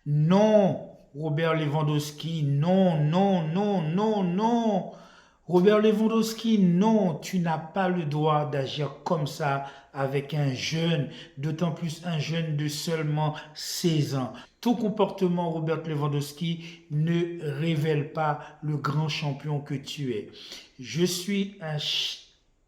Non, Robert Lewandowski, non, non, non, non, non. Robert Lewandowski, non, tu n'as pas le droit d'agir comme ça avec un jeune, d'autant plus un jeune de seulement 16 ans. Ton comportement, Robert Lewandowski, ne révèle pas le grand champion que tu es. Je suis un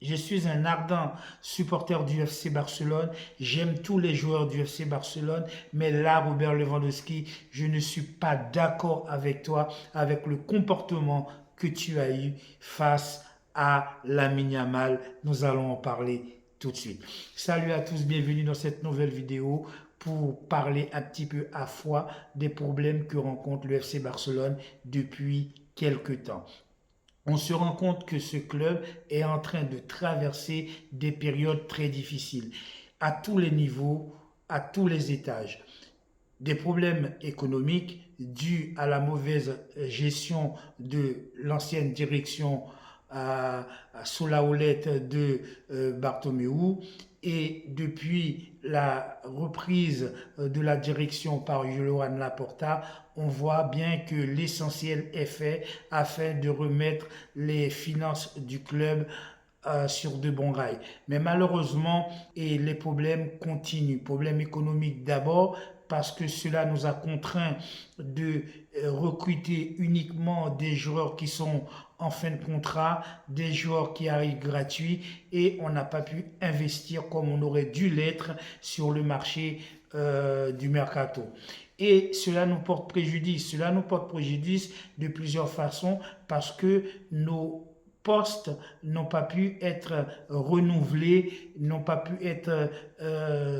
je suis un ardent supporter du FC Barcelone. J'aime tous les joueurs du FC Barcelone. Mais là, Robert Lewandowski, je ne suis pas d'accord avec toi, avec le comportement que tu as eu face à Lamine Yamal. Nous allons en parler tout de suite. Salut à tous, bienvenue dans cette nouvelle vidéo pour parler un petit peu à fois des problèmes que rencontre le FC Barcelone depuis quelques temps. On se rend compte que ce club est en train de traverser des périodes très difficiles à tous les niveaux, à tous les étages. Des problèmes économiques dus à la mauvaise gestion de l'ancienne direction sous la houlette de Bartomeu, et depuis la reprise de la direction par Joan Laporta, on voit bien que l'essentiel est fait afin de remettre les finances du club sur de bons rails. Mais malheureusement, et les problèmes continuent. Problèmes économiques d'abord, parce que cela nous a contraints de recruter uniquement des joueurs qui sont en fin de contrat, des joueurs qui arrivent gratuits, et on n'a pas pu investir comme on aurait dû l'être sur le marché du mercato. Et cela nous porte préjudice. Cela nous porte préjudice de plusieurs façons parce que nos postes n'ont pas pu être renouvelés, n'ont pas pu être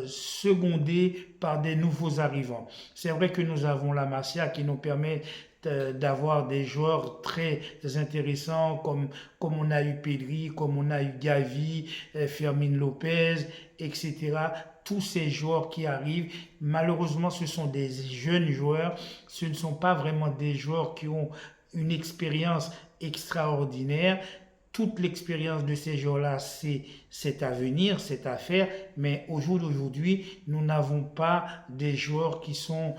secondés par des nouveaux arrivants. C'est vrai que nous avons la Masia qui nous permet d'avoir des joueurs très intéressants comme on a eu Pedri, comme on a eu Gavi, Fermin Lopez, etc. Tous ces joueurs qui arrivent, malheureusement, ce sont des jeunes joueurs, ce ne sont pas vraiment des joueurs qui ont une expérience extraordinaire. Toute l'expérience de ces joueurs-là, c'est à venir, c'est à faire, mais au jour d'aujourd'hui, nous n'avons pas des joueurs qui sont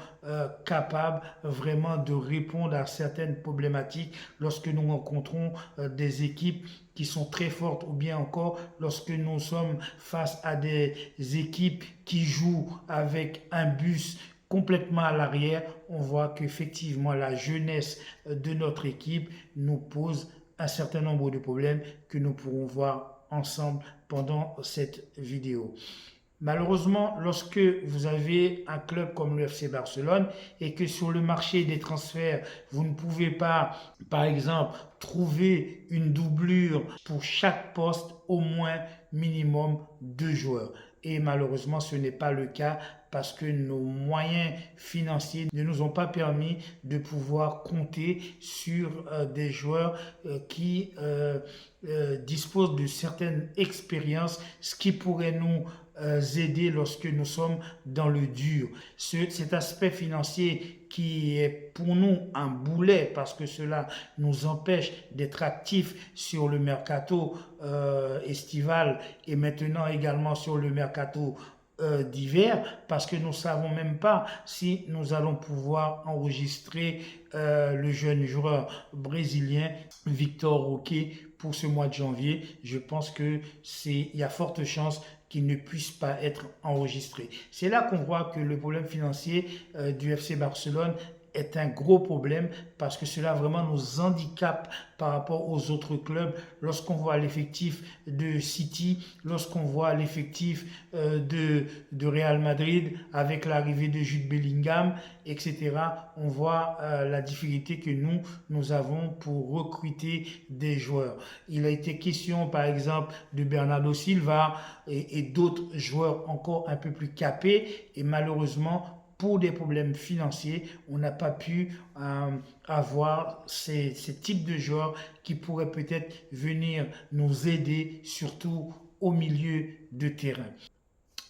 capables vraiment de répondre à certaines problématiques lorsque nous rencontrons des équipes qui sont très fortes ou bien encore lorsque nous sommes face à des équipes qui jouent avec un bus complètement à l'arrière. On voit qu'effectivement la jeunesse de notre équipe nous pose un certain nombre de problèmes que nous pourrons voir ensemble pendant cette vidéo. Malheureusement, lorsque vous avez un club comme le FC Barcelone et que sur le marché des transferts, vous ne pouvez pas, par exemple, trouver une doublure pour chaque poste, au moins minimum 2 joueurs. Et malheureusement, ce n'est pas le cas parce que nos moyens financiers ne nous ont pas permis de pouvoir compter sur des joueurs qui disposent de certaines expériences, ce qui pourrait nous aider lorsque nous sommes dans le dur. Cet aspect financier qui est pour nous un boulet parce que cela nous empêche d'être actifs sur le mercato estival et maintenant également sur le mercato d'hiver parce que nous ne savons même pas si nous allons pouvoir enregistrer le jeune joueur brésilien Victor Roque pour ce mois de janvier. Je pense que il y a forte chance qu'il ne puisse pas être enregistré. C'est là qu'on voit que le problème financier du FC Barcelone est un gros problème parce que cela vraiment nous handicape par rapport aux autres clubs. Lorsqu'on voit l'effectif de City, lorsqu'on voit l'effectif de Real Madrid avec l'arrivée de Jude Bellingham, etc., on voit la difficulté que nous avons pour recruter des joueurs. Il a été question, par exemple, de Bernardo Silva et d'autres joueurs encore un peu plus capés et malheureusement, pour des problèmes financiers, on n'a pas pu avoir ces types de joueurs qui pourraient peut-être venir nous aider, surtout au milieu de terrain.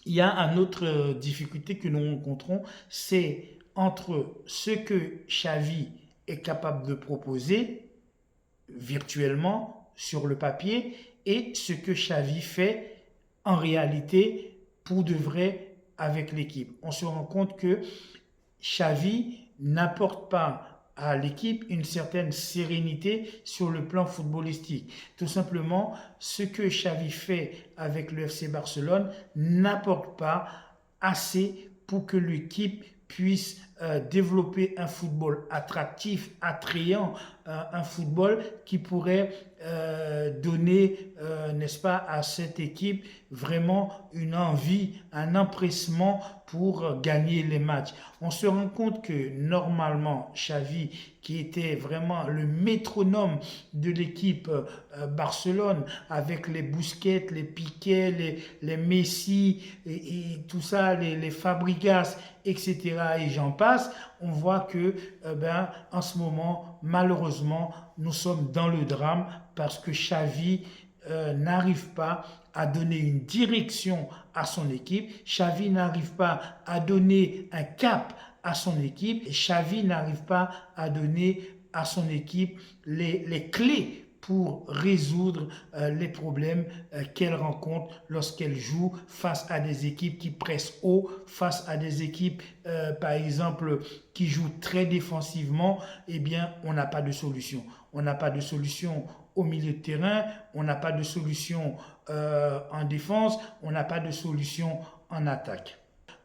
Il y a une autre difficulté que nous rencontrons, c'est entre ce que Xavi est capable de proposer virtuellement sur le papier et ce que Xavi fait en réalité pour de vrai avec l'équipe. On se rend compte que Xavi n'apporte pas à l'équipe une certaine sérénité sur le plan footballistique. Tout simplement, ce que Xavi fait avec le FC Barcelone n'apporte pas assez pour que l'équipe puisse développer un football attractif, attrayant, un football qui pourrait donner, n'est-ce pas, à cette équipe vraiment une envie, un empressement pour gagner les matchs. On se rend compte que normalement, Xavi, qui était vraiment le métronome de l'équipe Barcelone, avec les Busquets, les Piqué, les Messi et tout ça, les Fabregas, etc. et j'en passe, on voit que en ce moment, malheureusement, nous sommes dans le drame parce que Xavi n'arrive pas à donner une direction à son équipe, Xavi n'arrive pas à donner un cap à son équipe, et Xavi n'arrive pas à donner à son équipe les clés pour résoudre les problèmes qu'elle rencontre lorsqu'elle joue face à des équipes qui pressent haut, face à des équipes, par exemple, qui jouent très défensivement. Eh bien, on n'a pas de solution. On n'a pas de solution au milieu de terrain, on n'a pas de solution en défense, on n'a pas de solution en attaque.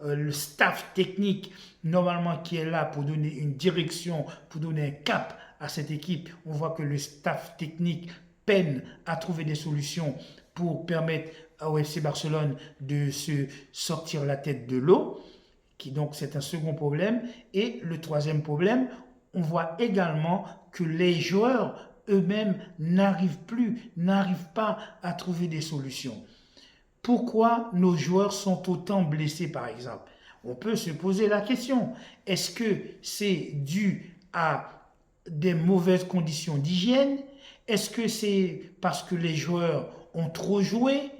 Le staff technique, normalement, qui est là pour donner une direction, pour donner un cap à cette équipe, on voit que le staff technique peine à trouver des solutions pour permettre au FC Barcelone de se sortir la tête de l'eau, qui donc c'est un second problème. Et le troisième problème, on voit également que les joueurs eux-mêmes n'arrivent pas à trouver des solutions. Pourquoi nos joueurs sont autant blessés, par exemple? On peut se poser la question. Est-ce que c'est dû à des mauvaises conditions d'hygiène? Est-ce que c'est parce que les joueurs ont trop joué?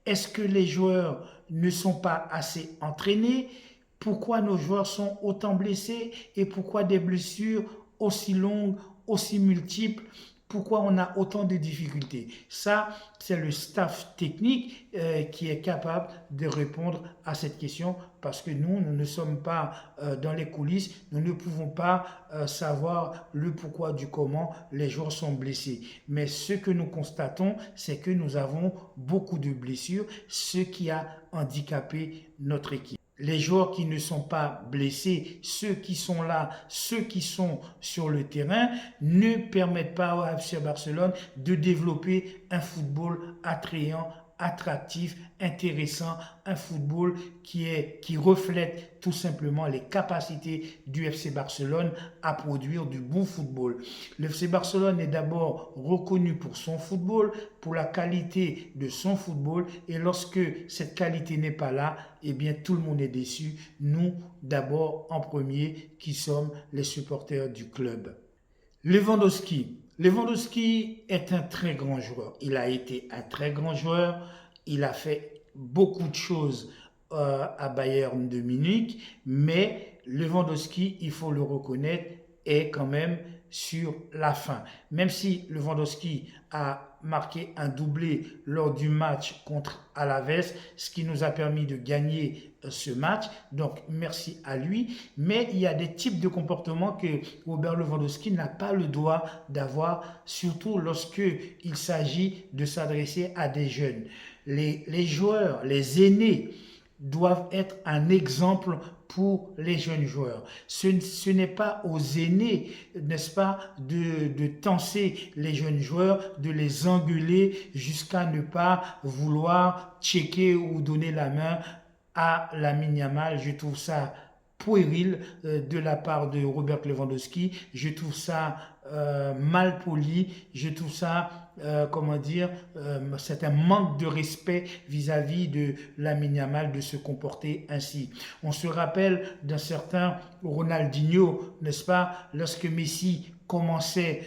Est-ce que les joueurs ne sont pas assez entraînés? Pourquoi nos joueurs sont autant blessés et pourquoi des blessures aussi longues, aussi multiples? Pourquoi on a autant de difficultés? Ça, c'est le staff technique qui est capable de répondre à cette question parce que nous ne sommes pas dans les coulisses, nous ne pouvons pas savoir le pourquoi du comment les joueurs sont blessés. Mais ce que nous constatons, c'est que nous avons beaucoup de blessures, ce qui a handicapé notre équipe. Les joueurs qui ne sont pas blessés, ceux qui sont là, ceux qui sont sur le terrain, ne permettent pas au FC Barcelone de développer un football attrayant, attractif, intéressant, un football qui reflète tout simplement les capacités du FC Barcelone à produire du bon football. Le FC Barcelone est d'abord reconnu pour son football, pour la qualité de son football, et lorsque cette qualité n'est pas là, eh bien tout le monde est déçu. Nous, d'abord en premier, qui sommes les supporters du club. Lewandowski. Lewandowski est un très grand joueur. Il a été un très grand joueur. Il a fait beaucoup de choses à Bayern de Munich. Mais Lewandowski, il faut le reconnaître, est quand même sur la fin. Même si Lewandowski a marqué un doublé lors du match contre Alaves, ce qui nous a permis de gagner ce match. Donc, merci à lui. Mais il y a des types de comportements que Robert Lewandowski n'a pas le droit d'avoir, surtout lorsqu'il s'agit de s'adresser à des jeunes. Les joueurs, les aînés, doivent être un exemple pour les jeunes joueurs. Ce n'est pas aux aînés, n'est-ce pas, de tenser les jeunes joueurs, de les engueuler jusqu'à ne pas vouloir checker ou donner la main à Lamine Yamal. Je trouve ça puéril de la part de Robert Lewandowski. Je trouve ça mal poli. Je trouve ça c'est un manque de respect vis-à-vis de Lamine Yamal de se comporter ainsi. On se rappelle d'un certain Ronaldinho, n'est-ce pas, lorsque Messi commençait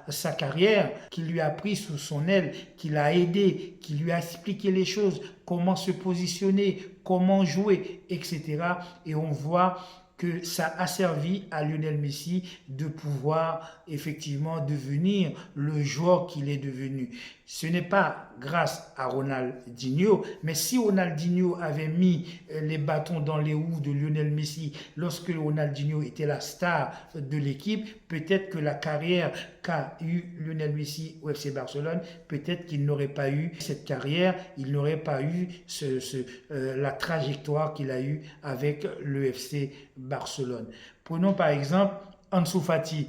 sa carrière, qui lui a pris sous son aile, qui l'a aidé, qui lui a expliqué les choses, comment se positionner, comment jouer, etc. Et on voit que ça a servi à Lionel Messi de pouvoir effectivement devenir le joueur qu'il est devenu. Ce n'est pas grâce à Ronaldinho, mais si Ronaldinho avait mis les bâtons dans les roues de Lionel Messi lorsque Ronaldinho était la star de l'équipe, peut-être que la carrière qu'a eu Lionel Messi au FC Barcelone, peut-être qu'il n'aurait pas eu cette carrière, il n'aurait pas eu la trajectoire qu'il a eue avec le FC Barcelone. Prenons par exemple Ansu Fati.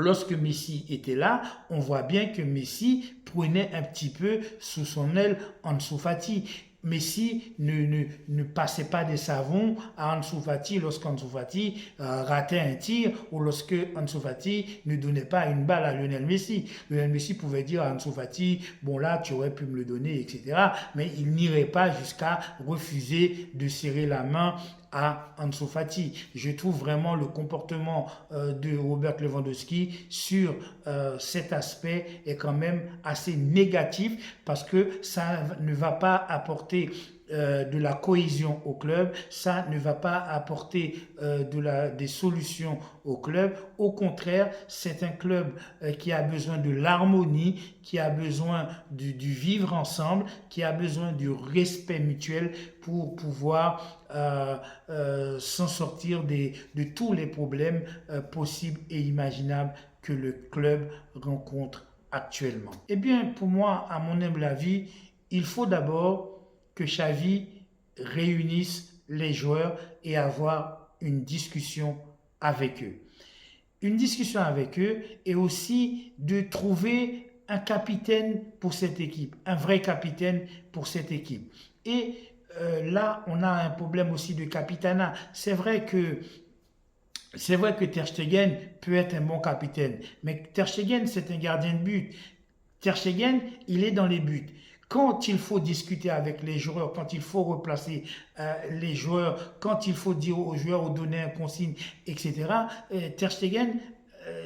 Lorsque Messi était là, on voit bien que Messi prenait un petit peu sous son aile Ansu Fati. Messi ne passait pas des savons à Ansu Fati lorsqu'Ansu Fati ratait un tir ou lorsque Ansu Fati ne donnait pas une balle à Lionel Messi. Lionel Messi pouvait dire à Ansu Fati, bon là tu aurais pu me le donner, etc. Mais il n'irait pas jusqu'à refuser de serrer la main à Ansu Fati. Je trouve vraiment le comportement de Robert Lewandowski sur cet aspect est quand même assez négatif parce que ça ne va pas apporter de la cohésion au club, ça ne va pas apporter des solutions au club. Au contraire, c'est un club qui a besoin de l'harmonie, qui a besoin du vivre ensemble, qui a besoin du respect mutuel pour pouvoir s'en sortir de tous les problèmes possibles et imaginables que le club rencontre actuellement. Eh bien, pour moi, à mon humble avis, il faut d'abord que Xavi réunisse les joueurs et avoir une discussion avec eux. Une discussion avec eux et aussi de trouver un capitaine pour cette équipe, un vrai capitaine pour cette équipe. Et là, on a un problème aussi de capitanat. C'est vrai que Ter Stegen peut être un bon capitaine, mais Ter Stegen, c'est un gardien de but. Ter Stegen, il est dans les buts. Quand il faut discuter avec les joueurs, quand il faut replacer les joueurs, quand il faut dire aux joueurs ou donner un consigne, etc., Ter Stegen,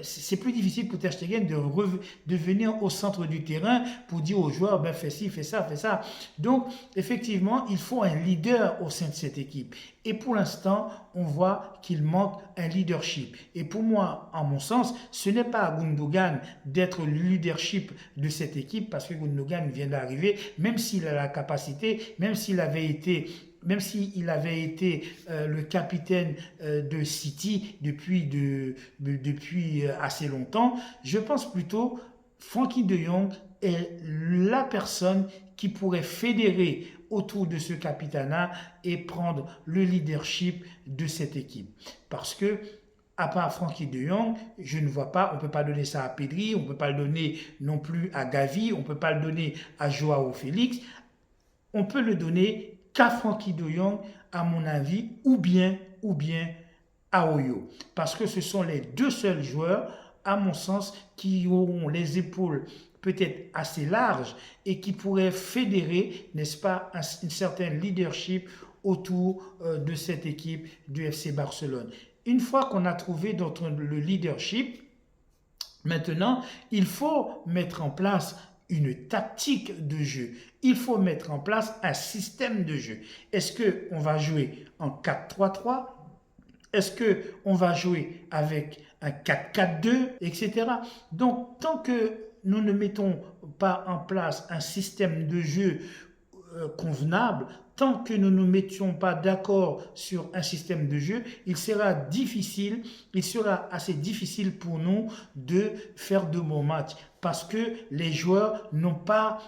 c'est plus difficile pour Ter Stegen de venir au centre du terrain pour dire aux joueurs, ben, fais ci, fais ça, fais ça. Donc, effectivement, il faut un leader au sein de cette équipe. Et pour l'instant, on voit qu'il manque un leadership. Et pour moi, en mon sens, ce n'est pas à Gundogan d'être le leadership de cette équipe parce que Gundogan vient d'arriver, même s'il a la capacité, même s'il avait été le capitaine de City depuis assez longtemps, je pense plutôt Frenkie de Jong est la personne qui pourrait fédérer autour de ce capitanat et prendre le leadership de cette équipe. Parce que à part Frenkie de Jong, je ne vois pas, on ne peut pas donner ça à Pedri, on ne peut pas le donner non plus à Gavi, on ne peut pas le donner à Joao Félix, on peut le donner qu'à Frenkie de Jong, à mon avis, ou bien à Oyo. Parce que ce sont les deux seuls joueurs, à mon sens, qui auront les épaules peut-être assez larges et qui pourraient fédérer, n'est-ce pas, un certain leadership autour de cette équipe du FC Barcelone. Une fois qu'on a trouvé le leadership, maintenant, il faut mettre en place une tactique de jeu. Il faut mettre en place un système de jeu. Est-ce qu'on va jouer en 4-3-3? Est-ce qu'on va jouer avec un 4-4-2, etc. Donc, tant que nous ne mettons pas en place un système de jeu convenable, tant que nous ne mettions pas d'accord sur un système de jeu, il sera assez difficile pour nous de faire de bons matchs parce que les joueurs n'ont pas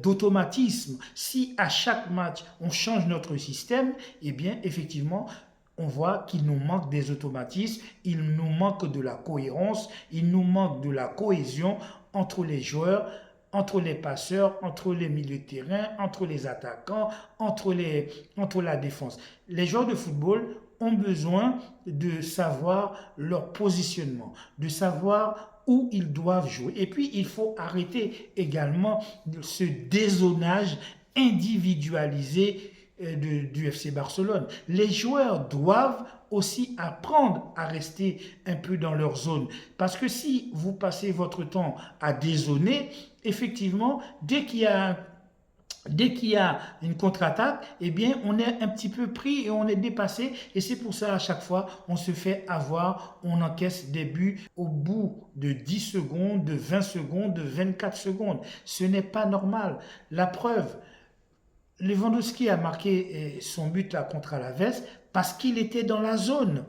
d'automatisme. Si à chaque match on change notre système, eh bien effectivement on voit qu'il nous manque des automatismes, il nous manque de la cohérence, il nous manque de la cohésion entre les joueurs, entre les passeurs, entre les milieux de terrain, entre les attaquants, entre la défense. Les joueurs de football ont besoin de savoir leur positionnement, de savoir où ils doivent jouer. Et puis, il faut arrêter également ce dézonage individualisé du FC Barcelone. Les joueurs doivent aussi apprendre à rester un peu dans leur zone. Parce que si vous passez votre temps à dézoner, effectivement, dès qu'il y a dès qu'il y a une contre-attaque, eh bien, on est un petit peu pris et on est dépassé. Et c'est pour ça, à chaque fois, on se fait avoir, on encaisse des buts au bout de 10 secondes, de 20 secondes, de 24 secondes. Ce n'est pas normal. La preuve, Lewandowski a marqué son but là contre Alaves parce qu'il était dans la zone.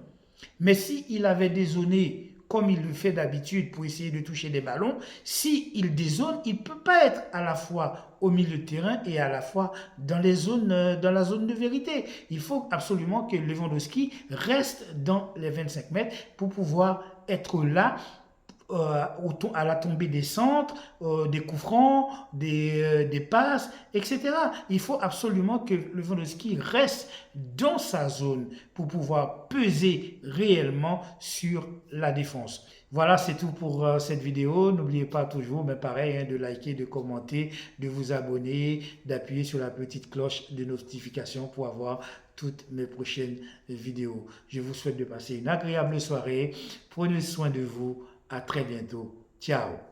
Mais s'il avait dézoné comme il le fait d'habitude pour essayer de toucher des ballons, s'il dézone, il ne peut pas être à la fois au milieu de terrain et à la fois dans dans la zone de vérité. Il faut absolument que Lewandowski reste dans les 25 mètres pour pouvoir être là à la tombée des centres, des coups francs, des passes, etc. Il faut absolument que Lewandowski reste dans sa zone pour pouvoir peser réellement sur la défense. Voilà, c'est tout pour cette vidéo. N'oubliez pas toujours, mais pareil, hein, de liker, de commenter, de vous abonner, d'appuyer sur la petite cloche de notification pour avoir toutes mes prochaines vidéos. Je vous souhaite de passer une agréable soirée. Prenez soin de vous. À très bientôt. Ciao.